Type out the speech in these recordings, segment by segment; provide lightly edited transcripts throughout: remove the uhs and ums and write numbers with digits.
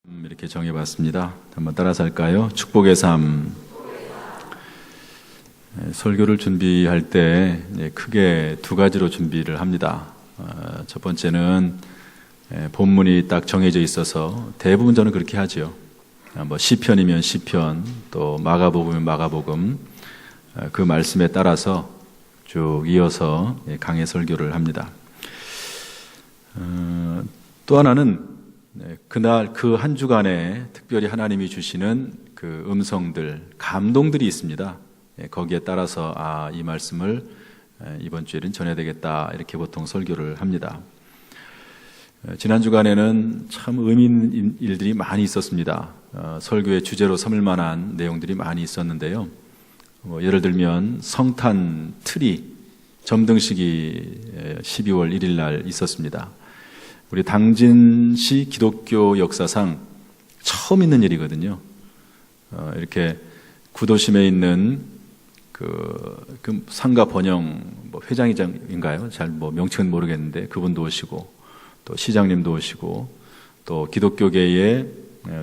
이렇게 정해봤습니다. 한번 따라서 할까요? 축복의 삶. 설교를 준비할 때 크게 두 가지로 준비를 합니다. 첫 번째는 본문이 딱 정해져 있어서 대부분 저는 그렇게 하죠. 뭐 시편이면 시편, 또 마가복음이면 마가복음, 그 말씀에 따라서 쭉 이어서 강해 설교를 합니다. 또 하나는 그날 그 한 주간에 특별히 하나님이 주시는 그 음성들, 감동들이 있습니다. 거기에 따라서 이 말씀을 이번 주에는 전해야 되겠다, 이렇게 보통 설교를 합니다. 지난 주간에는 참 의미 있는 일들이 많이 있었습니다. 설교의 주제로 삼을 만한 내용들이 많이 있었는데요. 예를 들면 성탄 트리 점등식이 12월 1일 날 있었습니다. 우리 당진시 기독교 역사상 처음 있는 일이거든요. 이렇게 구도심에 있는 그 상가 번영 회장이장인가요? 잘 명칭은 모르겠는데 그분도 오시고, 또 시장님도 오시고, 또 기독교계에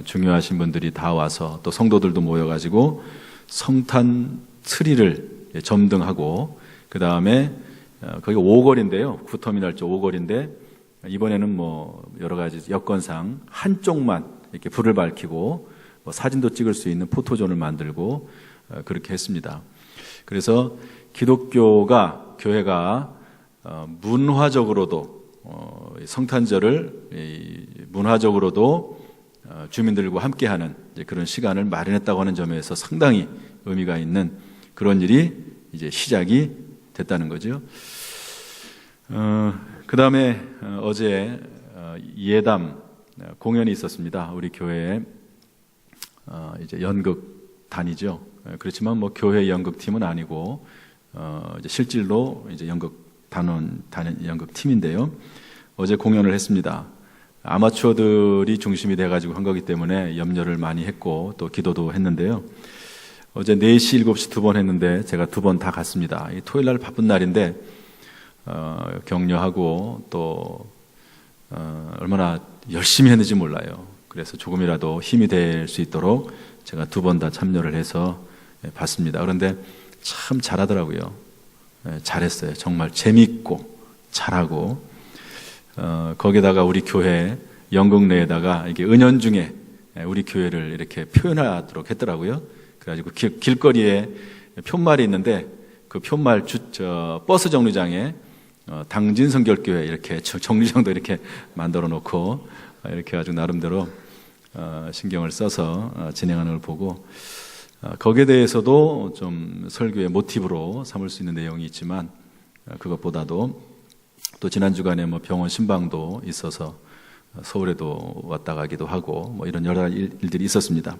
중요하신 분들이 다 와서 또 성도들도 모여가지고 성탄 트리를 점등하고, 그 다음에 거기가 5거리인데요. 구터미널 쪽 5거리인데 이번에는 여러 가지 여건상 한쪽만 이렇게 불을 밝히고 사진도 찍을 수 있는 포토존을 만들고 그렇게 했습니다. 그래서 기독교가, 교회가 문화적으로도 성탄절을 문화적으로도 주민들과 함께하는 그런 시간을 마련했다고 하는 점에서 상당히 의미가 있는 그런 일이 이제 시작이 됐다는 거죠. 그 다음에 어제 예담 공연이 있었습니다. 우리 교회에 이제 연극단이죠. 그렇지만 교회 연극팀은 아니고 이제 실질로 이제 단원 연극팀인데요. 어제 공연을 했습니다. 아마추어들이 중심이 돼가지고 한 거기 때문에 염려를 많이 했고 또 기도도 했는데요. 어제 4시, 7시 2번 했는데 제가 2번 다 갔습니다. 이 토요일 날 바쁜 날인데 격려하고 또 얼마나 열심히 했는지 몰라요. 그래서 조금이라도 힘이 될 수 있도록 제가 2번 다 참여를 해서 봤습니다. 그런데 참 잘하더라고요. 잘했어요. 정말 재밌고 잘하고, 거기다가 우리 교회 연극 내에다가 이게 은연중에 우리 교회를 이렇게 표현하도록 했더라고요. 그래가지고 길거리에 푯말이 있는데 그 푯말 버스 정류장에 당진성결교회 이렇게 정류장도 이렇게 만들어 놓고 이렇게 아주 나름대로 신경을 써서 진행하는 걸 보고, 거기에 대해서도 좀 설교의 모티브로 삼을 수 있는 내용이 있지만 그것보다도 또 지난 주간에 병원 신방도 있어서 서울에도 왔다 가기도 하고 이런 여러 일들이 있었습니다.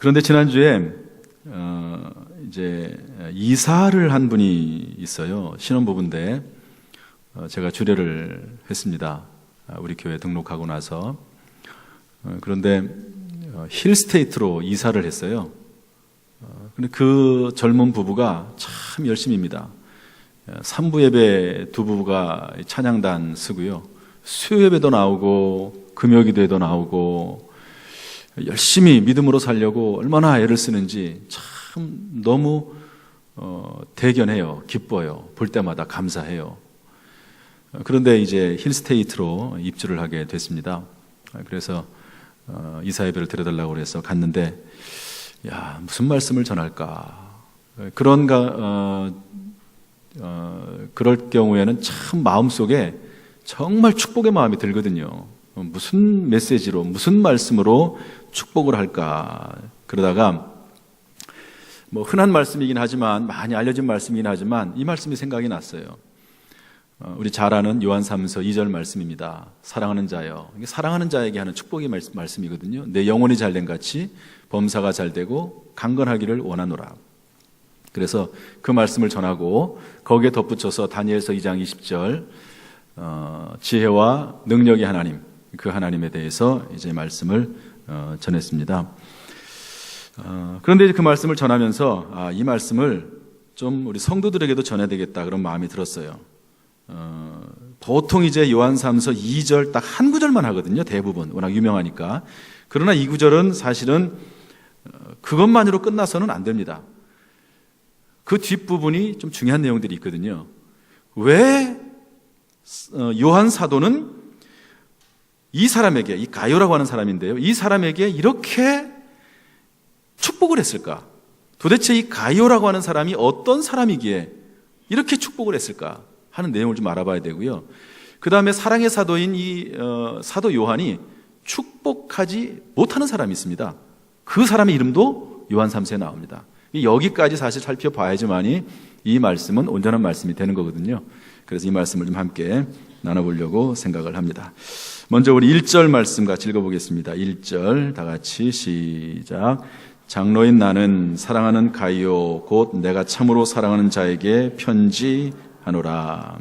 그런데 지난주에 이제 이사를 한 분이 있어요. 신혼부부인데 제가 주례를 했습니다. 우리 교회 등록하고 나서. 그런데 힐스테이트로 이사를 했어요. 근데 그 젊은 부부가 참 열심입니다. 3부 예배 두 부부가 찬양단 쓰고요. 수요 예배도 나오고 금요기도에도 나오고 열심히 믿음으로 살려고 얼마나 애를 쓰는지 참 너무 대견해요. 기뻐요. 볼 때마다 감사해요. 그런데 이제 힐스테이트로 입주를 하게 됐습니다. 그래서 이사예배를 드려달라고 그래서 갔는데, 무슨 말씀을 전할까? 그럴 경우에는 참 마음속에 정말 축복의 마음이 들거든요. 무슨 메시지로, 무슨 말씀으로 축복을 할까? 그러다가 흔한 말씀이긴 하지만, 많이 알려진 말씀이긴 하지만 이 말씀이 생각이 났어요. 우리 잘 아는 요한 3서 2절 말씀입니다. 사랑하는 자여. 이게 사랑하는 자에게 하는 축복의 말씀이거든요. 내 영혼이 잘된 같이 범사가 잘되고 강건하기를 원하노라. 그래서 그 말씀을 전하고 거기에 덧붙여서 다니엘서 2장 20절 지혜와 능력의 하나님, 그 하나님에 대해서 이제 말씀을 전했습니다. 그런데 그 말씀을 전하면서 이 말씀을 좀 우리 성도들에게도 전해야 되겠다, 그런 마음이 들었어요. 보통 이제 요한3서 2절 딱 한 구절만 하거든요. 대부분 워낙 유명하니까. 그러나 이 구절은 사실은 그것만으로 끝나서는 안 됩니다. 그 뒷부분이 좀 중요한 내용들이 있거든요. 왜 요한 사도는 이 사람에게, 이 가요라고 하는 사람인데요, 이 사람에게 이렇게 축복을 했을까? 도대체 이 가요라고 하는 사람이 어떤 사람이기에 이렇게 축복을 했을까 하는 내용을 좀 알아봐야 되고요. 그 다음에 사랑의 사도인 이 사도 요한이 축복하지 못하는 사람이 있습니다. 그 사람의 이름도 요한 3서에 나옵니다. 여기까지 사실 살펴봐야지만이 이 말씀은 온전한 말씀이 되는 거거든요. 그래서 이 말씀을 좀 함께 나눠보려고 생각을 합니다. 먼저 우리 1절 말씀 같이 읽어보겠습니다. 1절 다 같이 시작. 장로인 나는 사랑하는 가이오 곧 내가 참으로 사랑하는 자에게 편지하노라.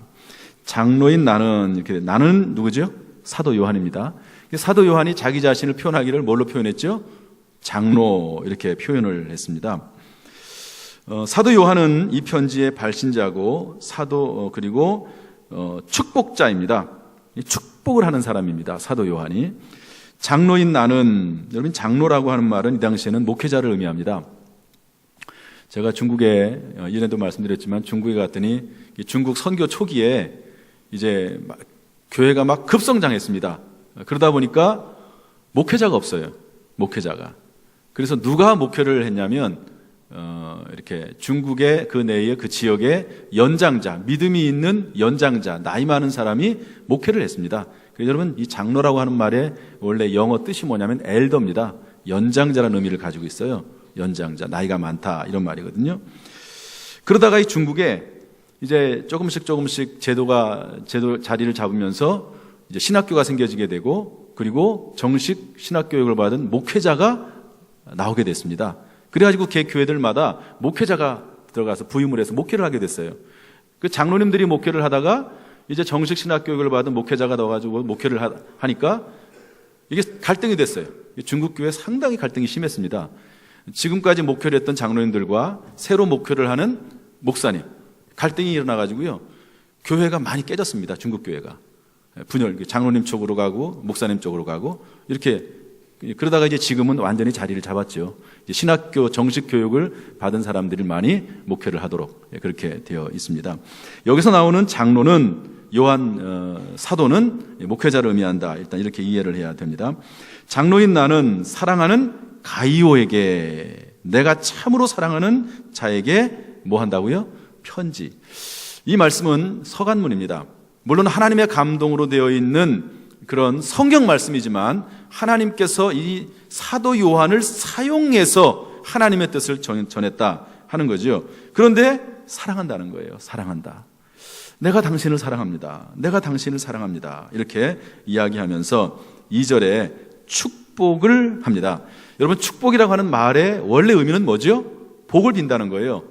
장로인 나는, 이렇게 나는 누구죠? 사도 요한입니다. 사도 요한이 자기 자신을 표현하기를 뭘로 표현했죠? 장로, 이렇게 표현을 했습니다. 사도 요한은 이 편지의 발신자고 그리고 축복자입니다. 축복을 하는 사람입니다. 사도 요한이. 장로인 나는, 여러분 장로라고 하는 말은 이 당시에는 목회자를 의미합니다. 제가 중국에 이전에도 말씀드렸지만 중국에 갔더니 중국 선교 초기에 이제 교회가 막 급성장했습니다. 그러다 보니까 목회자가 없어요. 목회자가. 그래서 누가 목회를 했냐면 이렇게 중국의 그 내의 그 지역의 연장자, 믿음이 있는 연장자, 나이 많은 사람이 목회를 했습니다. 그래서 여러분 이 장로라고 하는 말의 원래 영어 뜻이 뭐냐면 엘더입니다. 연장자라는 의미를 가지고 있어요. 연장자, 나이가 많다 이런 말이거든요. 그러다가 이 중국에 이제 조금씩 제도 자리를 잡으면서 이제 신학교가 생겨지게 되고 그리고 정식 신학교육을 받은 목회자가 나오게 됐습니다. 그래가지고 개 교회들마다 목회자가 들어가서 부임을 해서 목회를 하게 됐어요. 그 장로님들이 목회를 하다가 이제 정식 신학교육을 받은 목회자가 나와가지고 목회를 하니까 이게 갈등이 됐어요. 중국 교회 상당히 갈등이 심했습니다. 지금까지 목회를 했던 장로님들과 새로 목회를 하는 목사님 갈등이 일어나가지고요. 교회가 많이 깨졌습니다. 중국 교회가. 분열, 장로님 쪽으로 가고 목사님 쪽으로 가고 이렇게 그러다가 이제 지금은 완전히 자리를 잡았죠. 신학교 정식 교육을 받은 사람들이 많이 목회를 하도록 그렇게 되어 있습니다. 여기서 나오는 장로는 요한 사도는 목회자를 의미한다. 일단 이렇게 이해를 해야 됩니다. 장로인 나는 사랑하는 가이오에게, 내가 참으로 사랑하는 자에게 뭐 한다고요? 편지. 이 말씀은 서간문입니다. 물론 하나님의 감동으로 되어 있는 그런 성경 말씀이지만 하나님께서 이 사도 요한을 사용해서 하나님의 뜻을 전했다 하는 거죠. 그런데 사랑한다는 거예요. 사랑한다. 내가 당신을 사랑합니다. 내가 당신을 사랑합니다. 이렇게 이야기하면서 2절에 축복을 합니다. 여러분 축복이라고 하는 말의 원래 의미는 뭐죠? 복을 빈다는 거예요.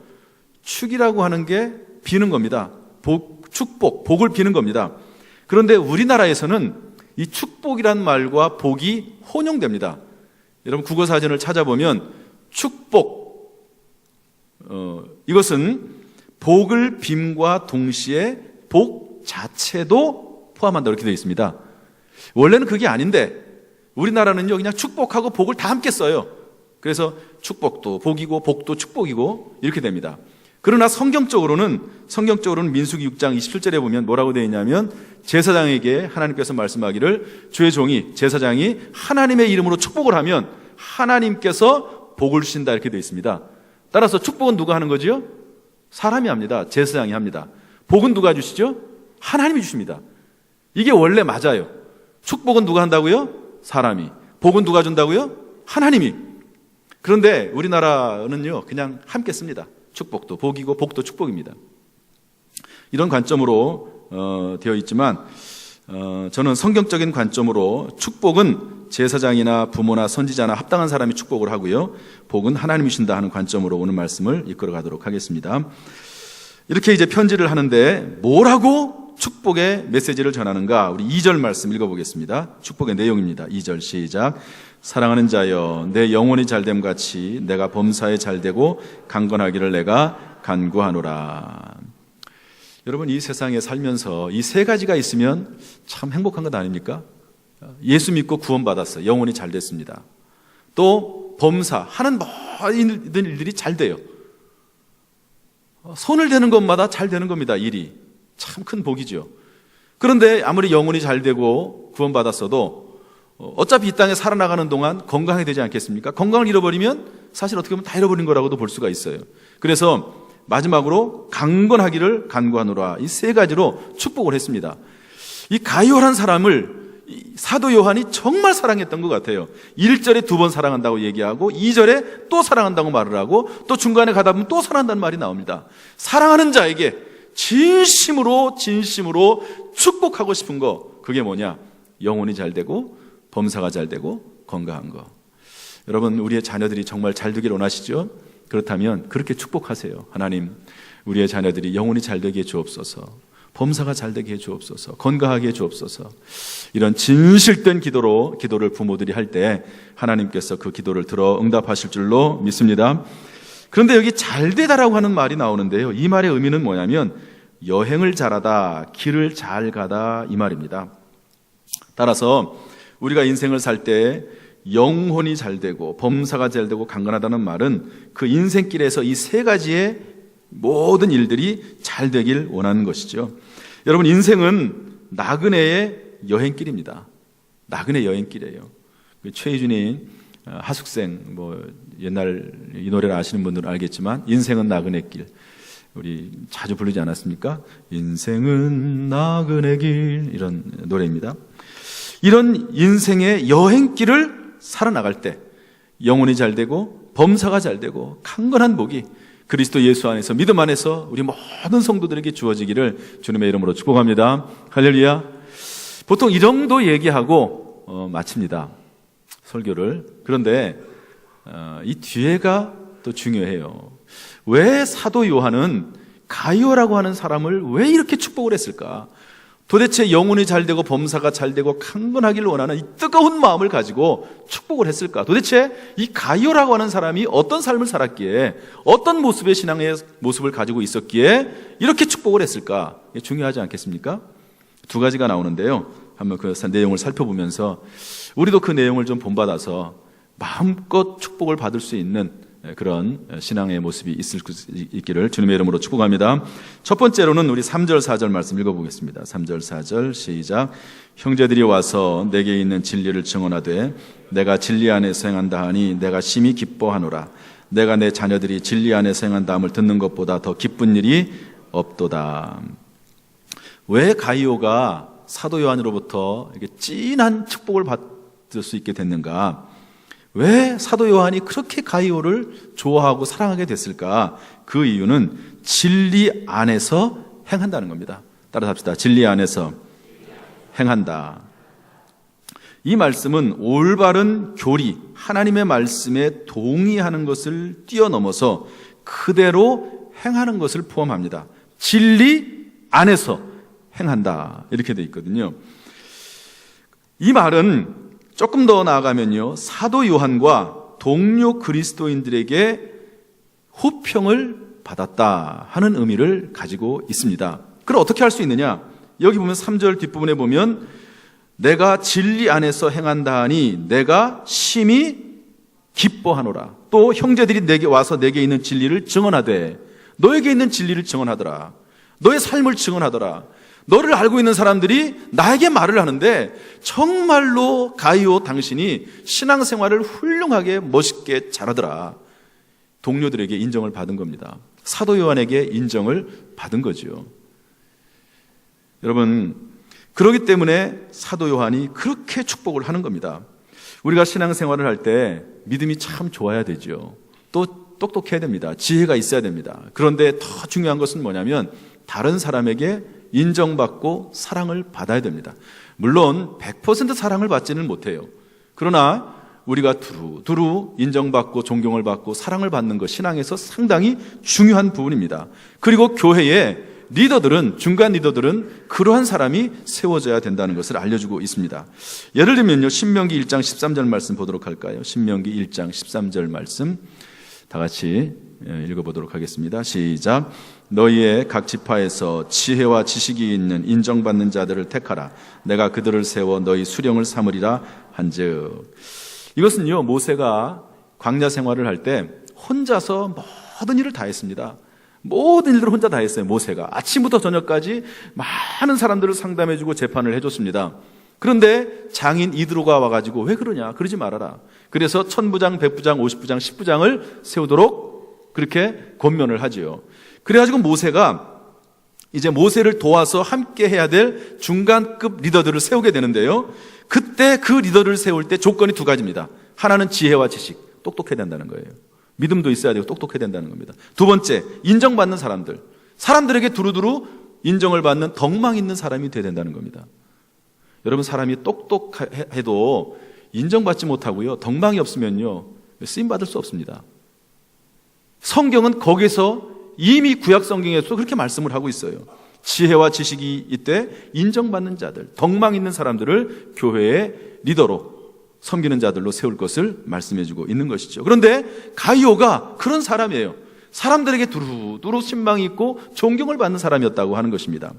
축이라고 하는 게 비는 겁니다. 축복, 복을 비는 겁니다. 그런데 우리나라에서는 이 축복이란 말과 복이 혼용됩니다. 여러분 국어사전을 찾아보면 축복, 이것은 복을 빔과 동시에 복 자체도 포함한다 이렇게 되어 있습니다. 원래는 그게 아닌데 우리나라는요 그냥 축복하고 복을 다 함께 써요. 그래서 축복도 복이고 복도 축복이고 이렇게 됩니다. 그러나 성경적으로는 민수기 6장 27절에 보면 뭐라고 되어 있냐면 제사장에게 하나님께서 말씀하기를 주의 종이 제사장이 하나님의 이름으로 축복을 하면 하나님께서 복을 주신다 이렇게 되어 있습니다. 따라서 축복은 누가 하는 거지요? 사람이 합니다. 제사장이 합니다. 복은 누가 주시죠? 하나님이 주십니다. 이게 원래 맞아요. 축복은 누가 한다고요? 사람이. 복은 누가 준다고요? 하나님이. 그런데 우리나라는요 그냥 함께 씁니다. 축복도 복이고 복도 축복입니다. 이런 관점으로 되어 있지만 저는 성경적인 관점으로 축복은 제사장이나 부모나 선지자나 합당한 사람이 축복을 하고요. 복은 하나님이 주신다 하는 관점으로 오늘 말씀을 이끌어 가도록 하겠습니다. 이렇게 이제 편지를 하는데 뭐라고 축복의 메시지를 전하는가? 우리 2절 말씀 읽어보겠습니다. 축복의 내용입니다. 2절 시작. 사랑하는 자여 내 영혼이 잘됨 같이 내가 범사에 잘되고 강건하기를 내가 간구하노라. 여러분, 이 세상에 살면서 이 세 가지가 있으면 참 행복한 것 아닙니까? 예수 믿고 구원받았어요. 영혼이 잘 됐습니다. 또 범사, 하는 모든 일들이 잘 돼요. 손을 대는 것마다 잘 되는 겁니다. 일이 참 큰 복이죠. 그런데 아무리 영혼이 잘 되고 구원받았어도 어차피 이 땅에 살아나가는 동안 건강해야 되지 않겠습니까? 건강을 잃어버리면 사실 어떻게 보면 다 잃어버린 거라고도 볼 수가 있어요. 그래서 마지막으로 강건하기를 간구하노라, 이 세 가지로 축복을 했습니다. 이 가요한 사람을 사도 요한이 정말 사랑했던 것 같아요. 1절에 2번 사랑한다고 얘기하고 2절에 또 사랑한다고 말을 하고 또 중간에 가다 보면 또 사랑한다는 말이 나옵니다. 사랑하는 자에게 진심으로 축복하고 싶은 거, 그게 뭐냐? 영혼이 잘 되고 범사가 잘 되고 건강한 거. 여러분, 우리의 자녀들이 정말 잘 되길 원하시죠? 그렇다면 그렇게 축복하세요. 하나님, 우리의 자녀들이 영혼이 잘 되게 해 주옵소서, 범사가 잘 되게 해 주옵소서, 건강하게 해 주옵소서. 이런 진실된 기도를 부모들이 할 때 하나님께서 그 기도를 들어 응답하실 줄로 믿습니다. 그런데 여기 잘 되다라고 하는 말이 나오는데요, 이 말의 의미는 뭐냐면 여행을 잘하다, 길을 잘 가다, 이 말입니다. 따라서 우리가 인생을 살 때 영혼이 잘 되고 범사가 잘 되고 강건하다는 말은 그 인생길에서 이 세 가지의 모든 일들이 잘 되길 원하는 것이죠. 여러분, 인생은 나그네의 여행길입니다. 나그네 여행길이에요. 최희준이 하숙생, 옛날 이 노래를 아시는 분들은 알겠지만 인생은 나그네 길, 우리 자주 부르지 않았습니까? 인생은 나그네 길, 이런 노래입니다. 이런 인생의 여행길을 살아나갈 때 영혼이 잘 되고 범사가 잘 되고 강건한 복이 그리스도 예수 안에서, 믿음 안에서 우리 모든 성도들에게 주어지기를 주님의 이름으로 축복합니다. 할렐루야. 보통 이 정도 얘기하고 마칩니다, 설교를. 그런데 이 뒤에가 또 중요해요. 왜 사도 요한은 가이오라고 하는 사람을 왜 이렇게 축복을 했을까? 도대체 영혼이 잘 되고 범사가 잘 되고 강건하기를 원하는 이 뜨거운 마음을 가지고 축복을 했을까? 도대체 이 가이오라고 하는 사람이 어떤 삶을 살았기에, 어떤 모습의 신앙의 모습을 가지고 있었기에 이렇게 축복을 했을까? 이게 중요하지 않겠습니까? 두 가지가 나오는데요, 한번 그 내용을 살펴보면서 우리도 그 내용을 좀 본받아서 마음껏 축복을 받을 수 있는 그런 신앙의 모습이 있기를 주님의 이름으로 축복합니다. 첫 번째로는 우리 3절 4절 말씀 읽어보겠습니다. 3절 4절 시작. 형제들이 와서 내게 있는 진리를 증언하되 내가 진리 안에서 행한다 하니 내가 심히 기뻐하노라. 내가 내 자녀들이 진리 안에서 행한다함을 듣는 것보다 더 기쁜 일이 없도다. 왜 가이오가 사도 요한으로부터 이렇게 진한 축복을 받을 수 있게 됐는가? 왜 사도 요한이 그렇게 가이오를 좋아하고 사랑하게 됐을까? 그 이유는 진리 안에서 행한다는 겁니다. 따라서 합시다. 진리 안에서 행한다. 이 말씀은 올바른 교리, 하나님의 말씀에 동의하는 것을 뛰어넘어서 그대로 행하는 것을 포함합니다. 진리 안에서 행한다, 이렇게 되어 있거든요. 이 말은 조금 더 나아가면요, 사도 요한과 동료 그리스도인들에게 호평을 받았다 하는 의미를 가지고 있습니다. 그럼 어떻게 할 수 있느냐? 여기 보면 3절 뒷부분에 보면 내가 진리 안에서 행한다 하니 내가 심히 기뻐하노라. 또 형제들이 내게 와서 내게 있는 진리를 증언하되, 너에게 있는 진리를 증언하더라. 너의 삶을 증언하더라. 너를 알고 있는 사람들이 나에게 말을 하는데 정말로 가이오 당신이 신앙생활을 훌륭하게 멋있게 잘하더라. 동료들에게 인정을 받은 겁니다. 사도 요한에게 인정을 받은 거죠. 여러분, 그렇기 때문에 사도 요한이 그렇게 축복을 하는 겁니다. 우리가 신앙생활을 할 때 믿음이 참 좋아야 되죠. 또 똑똑해야 됩니다. 지혜가 있어야 됩니다. 그런데 더 중요한 것은 뭐냐면 다른 사람에게 인정받고 사랑을 받아야 됩니다. 물론 100% 사랑을 받지는 못해요. 그러나 우리가 두루 인정받고 존경을 받고 사랑을 받는 것, 신앙에서 상당히 중요한 부분입니다. 그리고 교회의 리더들은, 중간 리더들은 그러한 사람이 세워져야 된다는 것을 알려주고 있습니다. 예를 들면요, 신명기 1장 13절 말씀 보도록 할까요? 신명기 1장 13절 말씀 다 같이 읽어보도록 하겠습니다. 시작. 너희의 각 지파에서 지혜와 지식이 있는 인정받는 자들을 택하라. 내가 그들을 세워 너희 수령을 삼으리라 한즉. 이것은요, 모세가 광야 생활을 할 때 혼자서 모든 일을 다 했습니다. 모든 일들을 혼자 다 했어요. 모세가 아침부터 저녁까지 많은 사람들을 상담해주고 재판을 해줬습니다. 그런데 장인 이드로가 와가지고 왜 그러냐, 그러지 말아라. 그래서 1000부장, 100부장, 50부장, 10부장을 세우도록 그렇게 권면을 하지요. 그래가지고 모세가 이제 모세를 도와서 함께 해야 될 중간급 리더들을 세우게 되는데요, 그때 그 리더를 세울 때 조건이 두 가지입니다. 하나는 지혜와 지식, 똑똑해야 된다는 거예요. 믿음도 있어야 되고 똑똑해야 된다는 겁니다. 두 번째, 인정받는 사람들, 사람들에게 두루두루 인정을 받는 덕망 있는 사람이 돼야 된다는 겁니다. 여러분, 사람이 똑똑해도 인정받지 못하고요, 덕망이 없으면요, 쓰임받을 수 없습니다. 성경은 거기서 이미 구약 성경에서 그렇게 말씀을 하고 있어요. 지혜와 지식이 있되 인정받는 자들, 덕망 있는 사람들을 교회의 리더로, 섬기는 자들로 세울 것을 말씀해주고 있는 것이죠. 그런데 가이오가 그런 사람이에요. 사람들에게 두루두루 신망이 있고 존경을 받는 사람이었다고 하는 것입니다.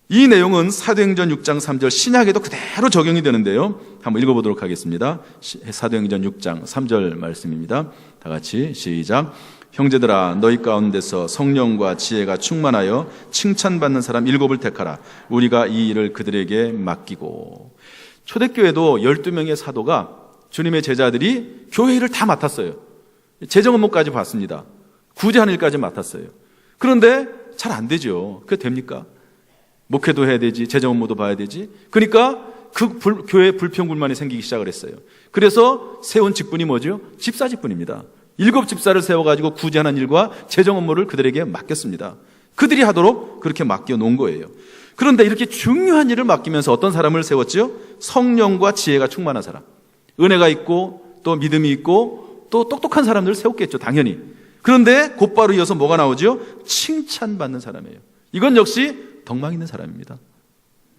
이 내용은 사도행전 6장 3절 신약에도 그대로 적용이 되는데요, 한번 읽어보도록 하겠습니다. 사도행전 6장 3절 말씀입니다. 다 같이 시작. 형제들아, 너희 가운데서 성령과 지혜가 충만하여 칭찬받는 사람 7을 택하라. 우리가 이 일을 그들에게 맡기고. 초대교회도 12명의 사도가, 주님의 제자들이 교회 일을 다 맡았어요. 재정 업무까지 봤습니다. 구제하는 일까지 맡았어요. 그런데 잘 안 되죠. 그게 됩니까? 목회도 해야 되지, 재정 업무도 봐야 되지. 그러니까 교회에 불평불만이 생기기 시작을 했어요. 그래서 세운 직분이 뭐죠? 집사 직분입니다. 7 집사를 세워가지고 구제하는 일과 재정 업무를 그들에게 맡겼습니다. 그들이 하도록 그렇게 맡겨 놓은 거예요. 그런데 이렇게 중요한 일을 맡기면서 어떤 사람을 세웠죠? 성령과 지혜가 충만한 사람, 은혜가 있고 또 믿음이 있고 또 똑똑한 사람들을 세웠겠죠, 당연히. 그런데 곧바로 이어서 뭐가 나오죠? 칭찬받는 사람이에요. 이건 역시 덕망 있는 사람입니다.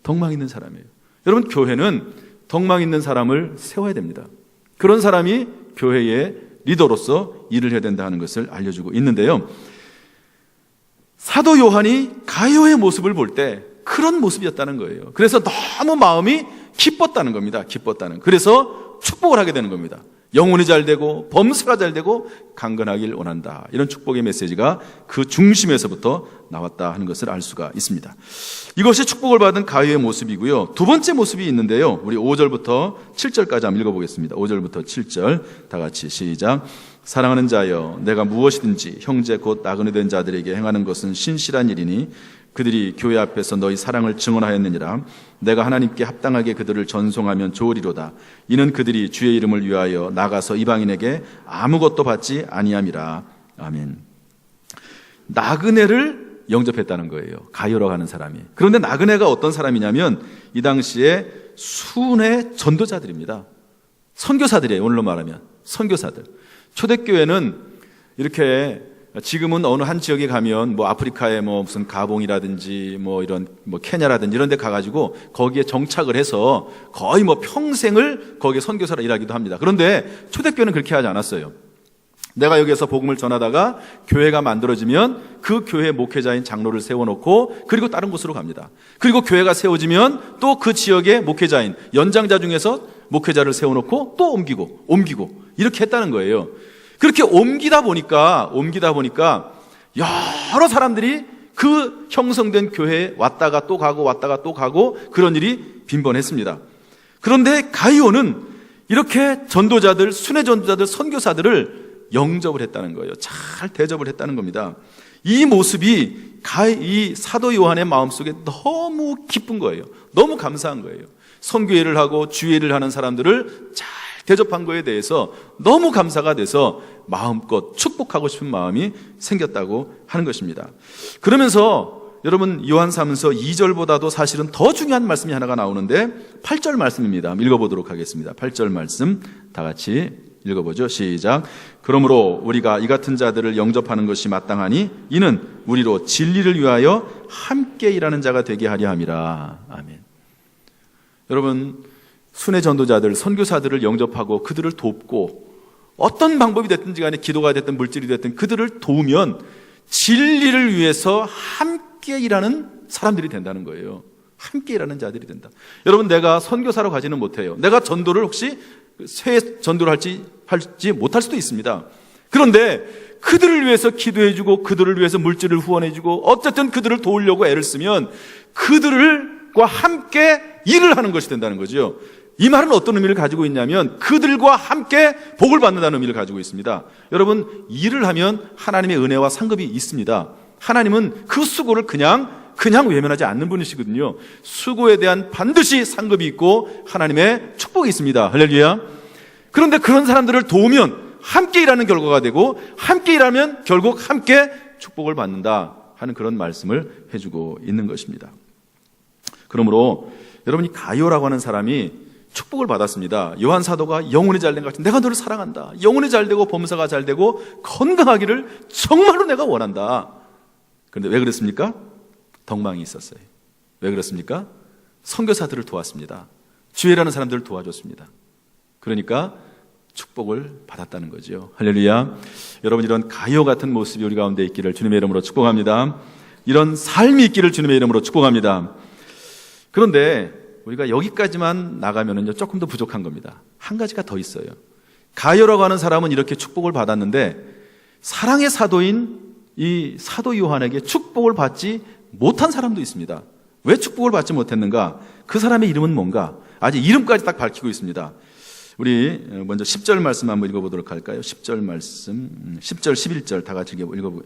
덕망 있는 사람이에요. 여러분, 교회는 덕망 있는 사람을 세워야 됩니다. 그런 사람이 교회의 리더로서 일을 해야 된다 하는 것을 알려주고 있는데요, 사도 요한이 가이오의 모습을 볼 때 그런 모습이었다는 거예요. 그래서 너무 마음이 기뻤다는 겁니다. 그래서 축복을 하게 되는 겁니다. 영혼이 잘 되고 범사가 잘 되고 강건하길 원한다. 이런 축복의 메시지가 그 중심에서부터 나왔다 하는 것을 알 수가 있습니다. 이것이 축복을 받은 가이오의 모습이고요. 두 번째 모습이 있는데요, 우리 5절부터 7절까지 한번 읽어보겠습니다. 5절부터 7절 다 같이 시작. 사랑하는 자여, 내가 무엇이든지 형제 곧 나그네 된 자들에게 행하는 것은 신실한 일이니 그들이 교회 앞에서 너희 사랑을 증언하였느니라. 내가 하나님께 합당하게 그들을 전송하면 좋으리로다. 이는 그들이 주의 이름을 위하여 나가서 이방인에게 아무것도 받지 아니함이라. 아멘. 나그네를 영접했다는 거예요, 가이오라고 하는 사람이. 그런데 나그네가 어떤 사람이냐면 이 당시에 순회 전도자들입니다. 선교사들이에요. 오늘로 말하면 선교사들. 초대교회는 이렇게, 지금은 어느 한 지역에 가면 뭐 아프리카에 뭐 무슨 가봉이라든지 뭐 이런 뭐 케냐라든지 이런 데 가가지고 거기에 정착을 해서 거의 뭐 평생을 거기에 선교사로 일하기도 합니다. 그런데 초대교회는 그렇게 하지 않았어요. 내가 여기에서 복음을 전하다가 교회가 만들어지면 그 교회 목회자인 장로를 세워놓고 그리고 다른 곳으로 갑니다. 그리고 교회가 세워지면 또 그 지역의 목회자인 연장자 중에서 목회자를 세워놓고 또 옮기고 이렇게 했다는 거예요. 그렇게 옮기다 보니까 여러 사람들이 그 형성된 교회에 왔다가 또 가고 그런 일이 빈번했습니다. 그런데 가이오는 이렇게 전도자들, 순회 전도자들, 선교사들을 영접을 했다는 거예요. 잘 대접을 했다는 겁니다. 이 모습이 이 사도 요한의 마음속에 너무 기쁜 거예요. 너무 감사한 거예요. 선교회를 하고 주회를 하는 사람들을 잘 대접한 거에 대해서 너무 감사가 돼서 마음껏 축복하고 싶은 마음이 생겼다고 하는 것입니다. 그러면서 여러분, 요한사문서 2절보다도 사실은 더 중요한 말씀이 하나가 나오는데 8절 말씀입니다. 읽어보도록 하겠습니다. 8절 말씀 다 같이 읽어보죠. 시작. 그러므로 우리가 이 같은 자들을 영접하는 것이 마땅하니 이는 우리로 진리를 위하여 함께 일하는 자가 되게 하려 함이라. 아멘. 여러분, 순회 전도자들, 선교사들을 영접하고 그들을 돕고 어떤 방법이 됐든지 간에 기도가 됐든 물질이 됐든 그들을 도우면 진리를 위해서 함께 일하는 사람들이 된다는 거예요. 함께 일하는 자들이 된다. 여러분, 내가 선교사로 가지는 못해요. 내가 전도를 혹시 새 전도를 할지 못할 수도 있습니다. 그런데 그들을 위해서 기도해주고 그들을 위해서 물질을 후원해주고 어쨌든 그들을 도우려고 애를 쓰면 그들과 함께 일을 하는 것이 된다는 거죠. 이 말은 어떤 의미를 가지고 있냐면 그들과 함께 복을 받는다는 의미를 가지고 있습니다. 여러분, 일을 하면 하나님의 은혜와 상급이 있습니다. 하나님은 그 수고를 그냥 외면하지 않는 분이시거든요. 수고에 대한 반드시 상급이 있고 하나님의 축복이 있습니다. 할렐루야. 그런데 그런 사람들을 도우면 함께 일하는 결과가 되고 함께 일하면 결국 함께 축복을 받는다 하는 그런 말씀을 해주고 있는 것입니다. 그러므로 여러분이 가요라고 하는 사람이 축복을 받았습니다. 요한 사도가 영혼이 잘된 것 같은, 내가 너를 사랑한다. 영혼이 잘되고 범사가 잘되고 건강하기를 정말로 내가 원한다. 그런데 왜 그랬습니까? 덕망이 있었어요. 왜 그렇습니까? 선교사들을 도왔습니다. 주애라는 사람들을 도와줬습니다. 그러니까 축복을 받았다는 거죠. 할렐루야. 여러분, 이런 가요 같은 모습이 우리 가운데 있기를 주님의 이름으로 축복합니다. 이런 삶이 있기를 주님의 이름으로 축복합니다. 그런데 우리가 여기까지만 나가면은요, 조금 더 부족한 겁니다. 한 가지가 더 있어요. 가요라고 하는 사람은 이렇게 축복을 받았는데 사랑의 사도인 이 사도 요한에게 축복을 받지 못한 사람도 있습니다. 왜 축복을 받지 못했는가? 그 사람의 이름은 뭔가? 아직 이름까지 딱 밝히고 있습니다. 우리 먼저 10절 말씀 한번 읽어보도록 할까요? 10절 말씀, 10절 11절 다 같이 읽어보고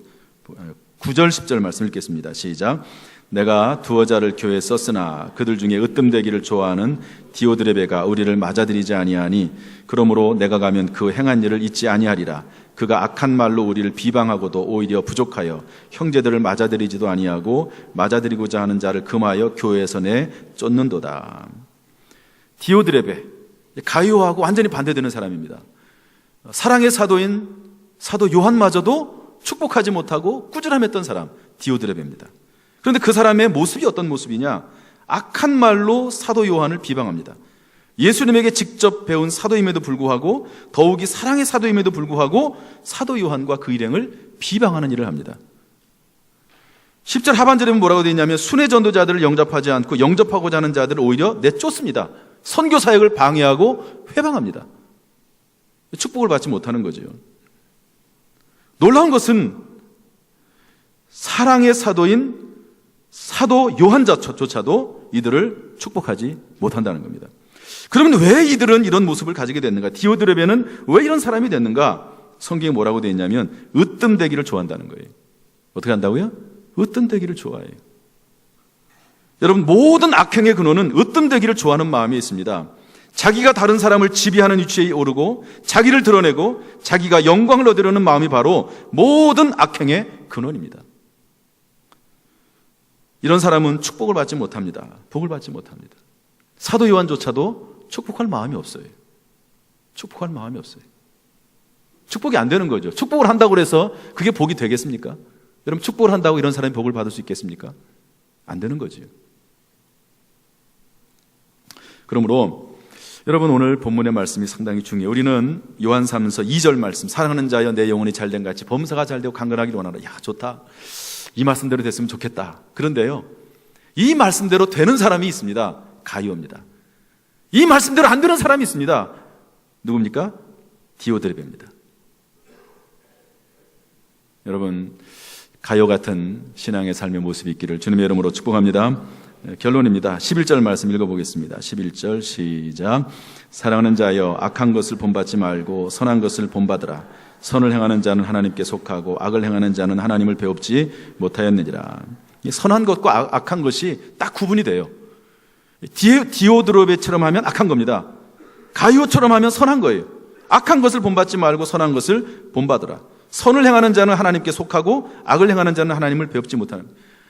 9절 10절 말씀 읽겠습니다. 시작. 내가 두어 자를 교회에 썼으나 그들 중에 으뜸되기를 좋아하는 디오드레베가 우리를 맞아들이지 아니하니 그러므로 내가 가면 그 행한 일을 잊지 아니하리라. 그가 악한 말로 우리를 비방하고도 오히려 부족하여 형제들을 맞아들이지도 아니하고 맞아들이고자 하는 자를 금하여 교회에서 내 쫓는도다. 디오드레베, 가요하고 완전히 반대되는 사람입니다. 사랑의 사도인 사도 요한마저도 축복하지 못하고 꾸준함했던 사람, 디오드레베입니다. 그런데 그 사람의 모습이 어떤 모습이냐? 악한 말로 사도 요한을 비방합니다. 예수님에게 직접 배운 사도임에도 불구하고 더욱이 사랑의 사도임에도 불구하고 사도 요한과 그 일행을 비방하는 일을 합니다. 10절 하반절에 뭐라고 되어 있냐면 순회 전도자들을 영접하지 않고 영접하고자 하는 자들을 오히려 내쫓습니다. 선교 사역을 방해하고 회방합니다. 축복을 받지 못하는 거죠. 놀라운 것은 사랑의 사도인 사도 요한조차도 이들을 축복하지 못한다는 겁니다. 그러면 왜 이들은 이런 모습을 가지게 됐는가? 디오드레베는 왜 이런 사람이 됐는가? 성경에 뭐라고 되어 있냐면 으뜸되기를 좋아한다는 거예요. 어떻게 한다고요? 으뜸되기를 좋아해요. 여러분, 모든 악행의 근원은 으뜸되기를 좋아하는 마음이 있습니다. 자기가 다른 사람을 지배하는 위치에 오르고 자기를 드러내고 자기가 영광을 얻으려는 마음이 바로 모든 악행의 근원입니다. 이런 사람은 축복을 받지 못합니다. 복을 받지 못합니다. 사도 요한조차도 축복할 마음이 없어요. 축복할 마음이 없어요. 축복이 안 되는 거죠. 축복을 한다고 해서 그게 복이 되겠습니까? 여러분, 축복을 한다고 이런 사람이 복을 받을 수 있겠습니까? 안 되는 거죠. 그러므로 여러분, 오늘 본문의 말씀이 상당히 중요해요. 우리는 요한 3서 2절 말씀, 사랑하는 자여 내 영혼이 잘된 같이 범사가 잘되고 강건하기를 원하라. 야, 좋다. 이 말씀대로 됐으면 좋겠다. 그런데요, 이 말씀대로 되는 사람이 있습니다. 가요입니다. 이 말씀대로 안 되는 사람이 있습니다. 누굽니까? 디오드레베입니다. 여러분, 가요 같은 신앙의 삶의 모습이 있기를 주님의 이름으로 축복합니다. 결론입니다. 11절 말씀 읽어보겠습니다. 11절 시작. 사랑하는 자여 악한 것을 본받지 말고 선한 것을 본받으라. 선을 행하는 자는 하나님께 속하고 악을 행하는 자는 하나님을 배웁지 못하였느니라. 선한 것과 악한 것이 딱 구분이 돼요. 디오드레베처럼 하면 악한 겁니다. 가요처럼 하면 선한 거예요. 악한 것을 본받지 말고 선한 것을 본받으라. 선을 행하는 자는 하나님께 속하고 악을 행하는 자는 하나님을 배웁지 못하는.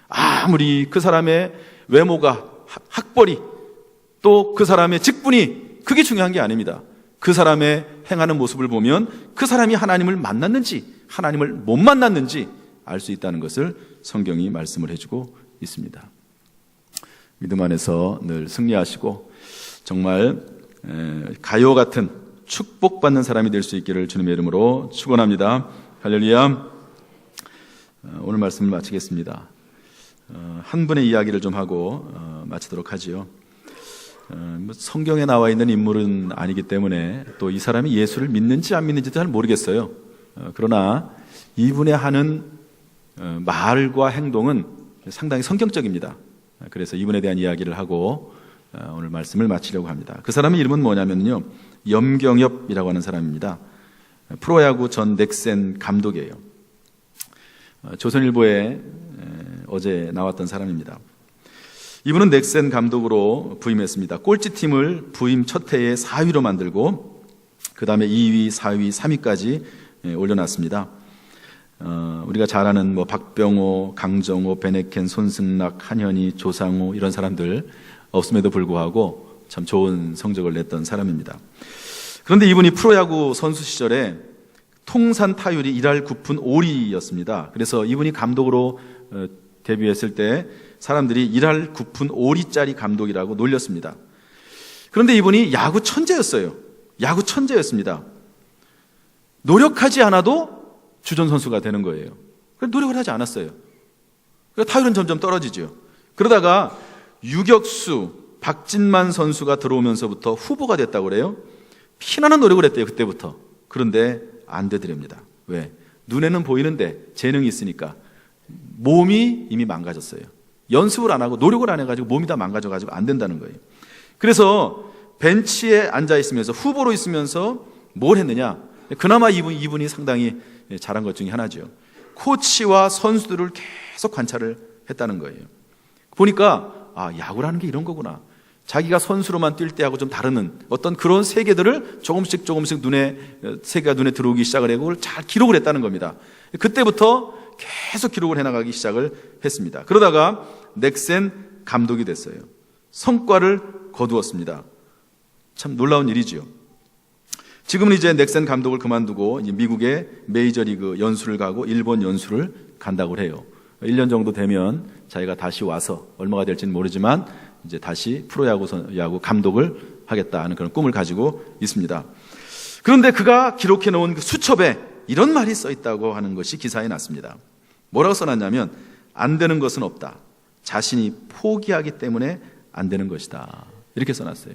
아무리 그 사람의 외모가, 학벌이, 또 그 사람의 직분이 그게 중요한 게 아닙니다. 그 사람의 행하는 모습을 보면 그 사람이 하나님을 만났는지 하나님을 못 만났는지 알 수 있다는 것을 성경이 말씀을 해주고 있습니다. 믿음 안에서 늘 승리하시고 정말 가요 같은 축복받는 사람이 될 수 있기를 주님의 이름으로 축원합니다. 할렐루야. 오늘 말씀을 마치겠습니다. 한 분의 이야기를 좀 하고 마치도록 하지요. 성경에 나와 있는 인물은 아니기 때문에 또 이 사람이 예수를 믿는지 안 믿는지도 잘 모르겠어요. 그러나 이분의 하는 말과 행동은 상당히 성경적입니다. 그래서 이분에 대한 이야기를 하고 오늘 말씀을 마치려고 합니다. 그 사람의 이름은 뭐냐면요, 염경엽이라고 하는 사람입니다. 프로야구 전 넥센 감독이에요. 조선일보에 어제 나왔던 사람입니다. 이분은 넥센 감독으로 부임했습니다. 꼴찌팀을 부임 첫 해에 4위로 만들고 그 다음에 2위, 4위, 3위까지 올려놨습니다. 우리가 잘 아는 박병호, 강정호, 베네켄, 손승락, 한현희, 조상우 이런 사람들 없음에도 불구하고 참 좋은 성적을 냈던 사람입니다. 그런데 이분이 프로야구 선수 시절에 통산 타율이 1할 9푼 5리였습니다. 그래서 이분이 감독으로 데뷔했을 때 사람들이 1할 9푼 5리짜리 감독이라고 놀렸습니다. 그런데 이분이 야구 천재였어요. 야구 천재였습니다. 노력하지 않아도 주전 선수가 되는 거예요. 노력을 하지 않았어요. 타율은 점점 떨어지죠. 그러다가 유격수 박진만 선수가 들어오면서부터 후보가 됐다고 그래요. 피나는 노력을 했대요, 그때부터. 그런데 안 되더랍니다. 왜? 눈에는 보이는데 재능이 있으니까 몸이 이미 망가졌어요. 연습을 안 하고 노력을 안 해가지고 몸이 다 망가져가지고 안 된다는 거예요. 그래서 벤치에 앉아 있으면서 후보로 있으면서 뭘 했느냐? 그나마 이분이 상당히 잘한 것 중에 하나죠. 코치와 선수들을 계속 관찰을 했다는 거예요. 보니까 야구라는 게 이런 거구나. 자기가 선수로만 뛸 때하고 좀 다른 어떤 그런 세계들을 조금씩 세계가 눈에 들어오기 시작을 하고 그걸 잘 기록을 했다는 겁니다. 그때부터 계속 기록을 해나가기 시작을 했습니다. 그러다가 넥센 감독이 됐어요. 성과를 거두었습니다. 참 놀라운 일이지요. 지금은 이제 넥센 감독을 그만두고 미국의 메이저리그 연수를 가고 일본 연수를 간다고 해요. 1년 정도 되면 자기가 다시 와서 얼마가 될지는 모르지만 이제 다시 프로야구 감독을 하겠다 하는 그런 꿈을 가지고 있습니다. 그런데 그가 기록해 놓은 그 수첩에 이런 말이 써 있다고 하는 것이 기사에 났습니다. 뭐라고 써놨냐면 안 되는 것은 없다. 자신이 포기하기 때문에 안 되는 것이다. 이렇게 써놨어요.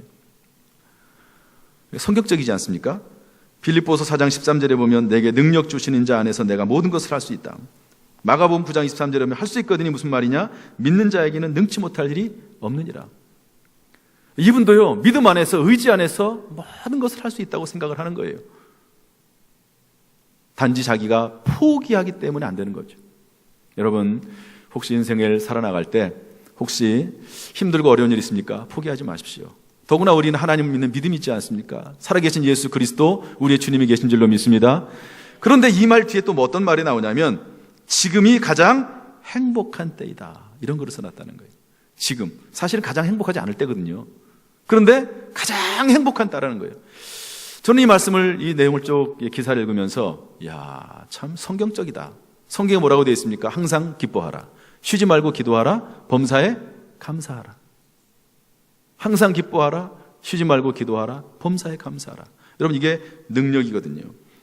성격적이지 않습니까? 빌립보서 4장 13절에 보면 내게 능력 주시는 자 안에서 내가 모든 것을 할 수 있다. 마가복음 9장 23절에 보면 할 수 있거든이 무슨 말이냐? 믿는 자에게는 능치 못할 일이 없느니라. 이분도요, 믿음 안에서, 의지 안에서 모든 것을 할 수 있다고 생각을 하는 거예요. 단지 자기가 포기하기 때문에 안 되는 거죠. 여러분, 혹시 인생을 살아나갈 때 혹시 힘들고 어려운 일 있습니까? 포기하지 마십시오. 더구나 우리는 하나님을 믿는 믿음이 있지 않습니까? 살아계신 예수 그리스도 우리의 주님이 계신 줄로 믿습니다. 그런데 이 말 뒤에 또 어떤 말이 나오냐면 지금이 가장 행복한 때이다. 이런 글을 써놨다는 거예요. 지금. 사실은 가장 행복하지 않을 때거든요. 그런데 가장 행복한 때라는 거예요. 저는 이 내용을 쭉 기사를 읽으면서 참 성경적이다. 성경에 뭐라고 되어 있습니까? 항상 기뻐하라. 쉬지 말고 기도하라. 범사에 감사하라. 항상 기뻐하라. 쉬지 말고 기도하라. 범사에 감사하라. 여러분, 이게 능력이거든요.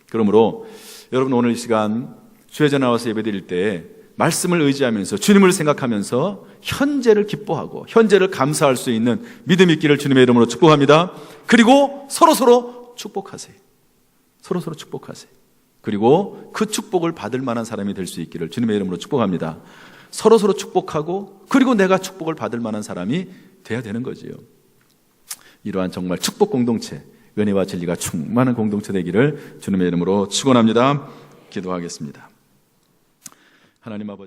그러므로 여러분 오늘 이 시간 주회전 나와서 예배드릴 때 말씀을 의지하면서 주님을 생각하면서 현재를 기뻐하고 현재를 감사할 수 있는 믿음 있기를 주님의 이름으로 축복합니다. 그리고 서로서로 축복하세요. 서로서로 축복하세요. 그리고 그 축복을 받을 만한 사람이 될 수 있기를 주님의 이름으로 축복합니다. 서로서로 축복하고 그리고 내가 축복을 받을 만한 사람이 돼야 되는 거지요. 이러한 정말 축복 공동체, 은혜와 진리가 충만한 공동체 되기를 주님의 이름으로 축원합니다. 기도하겠습니다. 하나님 아버지,